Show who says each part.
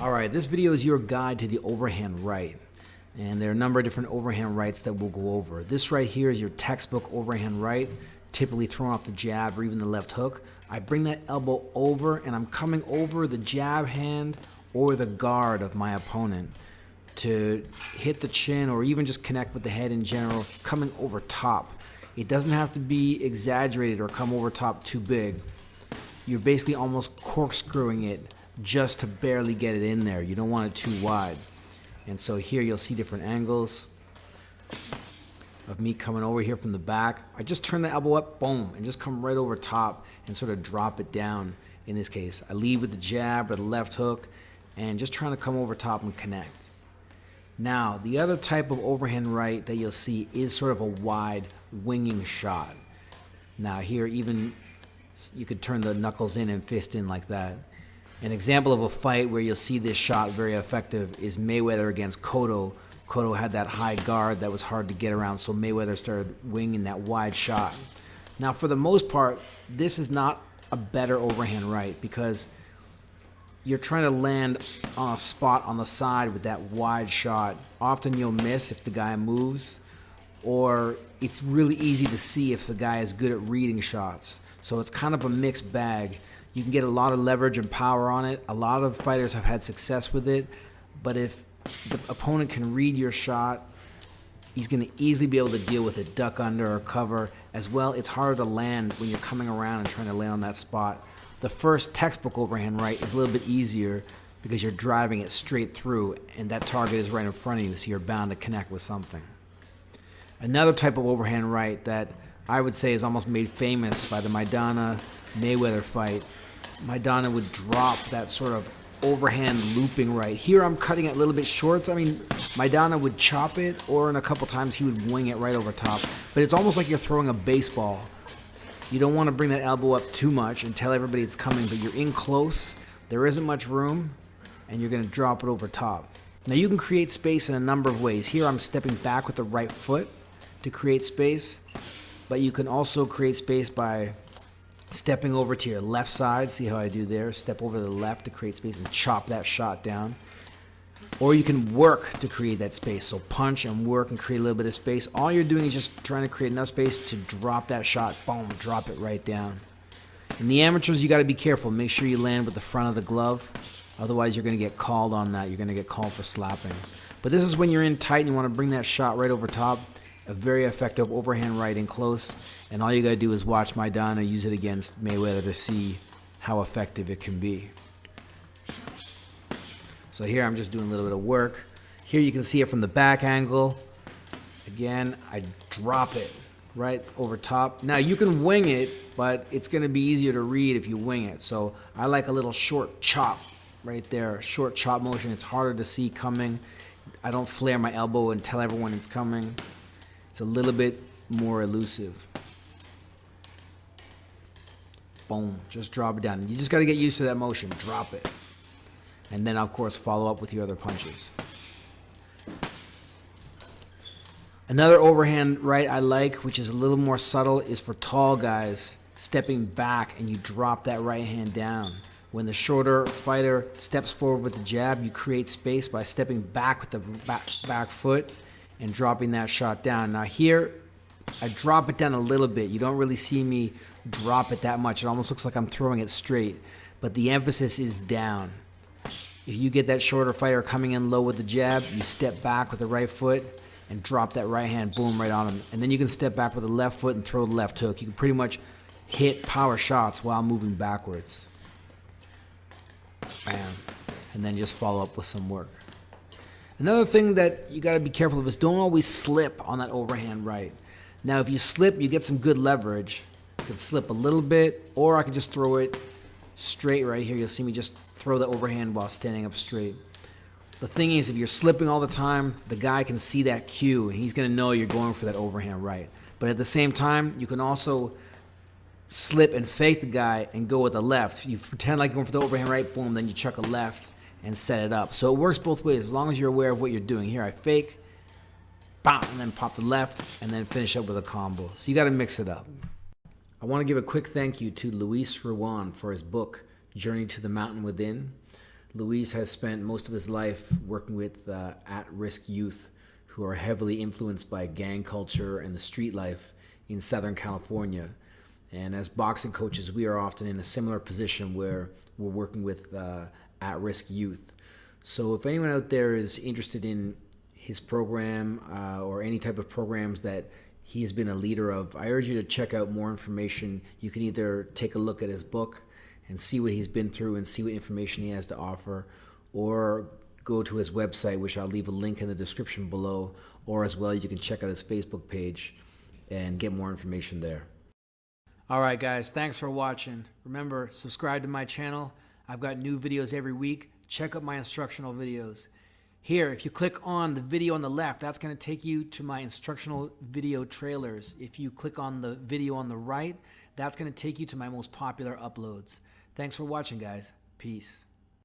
Speaker 1: Alright, this video is your guide to the overhand right. And there are a number of different overhand rights that we'll go over. This right here is your textbook overhand right, typically throwing off the jab or even the left hook. I bring that elbow over and I'm coming over the jab hand or the guard of my opponent to hit the chin or even just connect with the head in general, coming over top. It doesn't have to be exaggerated or come over top too big. You're basically almost corkscrewing it just to barely get it in there. You don't want it too wide. And so here you'll see different angles of me coming over here from the back. I just turn the elbow up, boom, and just come right over top and sort of drop it down. In this case, I lead with the jab or the left hook and just trying to come over top and connect. Now, the other type of overhand right that you'll see is sort of a wide winging shot. Now here, even you could turn the knuckles in and fist in like that. An example of a fight where you'll see this shot very effective is Mayweather against Cotto. Cotto had that high guard that was hard to get around, so Mayweather started winging that wide shot. Now, for the most part, this is not a better overhand right because you're trying to land on a spot on the side with that wide shot. Often you'll miss if the guy moves, or it's really easy to see if the guy is good at reading shots. So it's kind of a mixed bag. You can get a lot of leverage and power on it. A lot of fighters have had success with it, but if the opponent can read your shot, he's going to easily be able to deal with it, duck under or cover. As well, it's harder to land when you're coming around and trying to land on that spot. The first textbook overhand right is a little bit easier because you're driving it straight through and that target is right in front of you, so you're bound to connect with something. Another type of overhand right that I would say is almost made famous by the Mayweather fight. Maidana would drop that sort of overhand looping right. Here I'm cutting it a little bit short. I mean, Maidana would chop it, or in a couple times he would wing it right over top. But it's almost like you're throwing a baseball. You don't want to bring that elbow up too much and tell everybody it's coming, but you're in close. There isn't much room, and you're going to drop it over top. Now you can create space in a number of ways. Here I'm stepping back with the right foot to create space, but you can also create space by stepping over to your left side. See how I do there? Step over to the left to create space and chop that shot down. Or you can work to create that space. So punch and work and create a little bit of space. All you're doing is just trying to create enough space to drop that shot. Boom, drop it right down. In the amateurs, you got to be careful. Make sure you land with the front of the glove. Otherwise, you're going to get called on that. You're going to get called for slapping. But this is when you're in tight and you want to bring that shot right over top. A very effective overhand right in close, and all you gotta do is watch Maidana use it against Mayweather to see how effective it can be. So here I'm just doing a little bit of work. Here you can see it from the back angle. Again, I drop it right over top. Now you can wing it, but it's gonna be easier to read if you wing it. So I like a little short chop right there, short chop motion. It's harder to see coming. I don't flare my elbow and tell everyone it's coming. It's a little bit more elusive. Boom, just drop it down. You just got to get used to that motion. Drop it. And then, of course, follow up with your other punches. Another overhand right I like, which is a little more subtle, is for tall guys. Stepping back and you drop that right hand down. When the shorter fighter steps forward with the jab, you create space by stepping back with the back foot and dropping that shot down. Now here, I drop it down a little bit. You don't really see me drop it that much. It almost looks like I'm throwing it straight, but the emphasis is down. If you get that shorter fighter coming in low with the jab, you step back with the right foot and drop that right hand, boom, right on him. And then you can step back with the left foot and throw the left hook. You can pretty much hit power shots while moving backwards. Bam. And then just follow up with some work. Another thing that you got to be careful of is don't always slip on that overhand right. Now, if you slip, you get some good leverage. You can slip a little bit, or I can just throw it straight right here. You'll see me just throw the overhand while standing up straight. The thing is, if you're slipping all the time, the guy can see that cue, and he's going to know you're going for that overhand right. But at the same time, you can also slip and fake the guy and go with the left. You pretend like you're going for the overhand right, boom, then you chuck a left and set it up. So it works both ways as long as you're aware of what you're doing. Here I fake, bam, and then pop the left, and then finish up with a combo. So you got to mix it up. I want to give a quick thank you to Luis Ruan for his book, Journey to the Mountain Within. Luis has spent most of his life working with at-risk youth who are heavily influenced by gang culture and the street life in Southern California. And as boxing coaches, we are often in a similar position where we're working with at-risk youth. So if anyone out there is interested in his program or any type of programs that he's been a leader of, I urge you to check out more information. You can either take a look at his book and see what he's been through and see what information he has to offer, or go to his website, which I'll leave a link in the description below, or as well you can check out his Facebook page and get more information there. All right, guys, thanks for watching. Remember, subscribe to my channel. I've got new videos every week. Check out my instructional videos. Here, if you click on the video on the left, that's going to take you to my instructional video trailers. If you click on the video on the right, that's going to take you to my most popular uploads. Thanks for watching, guys. Peace.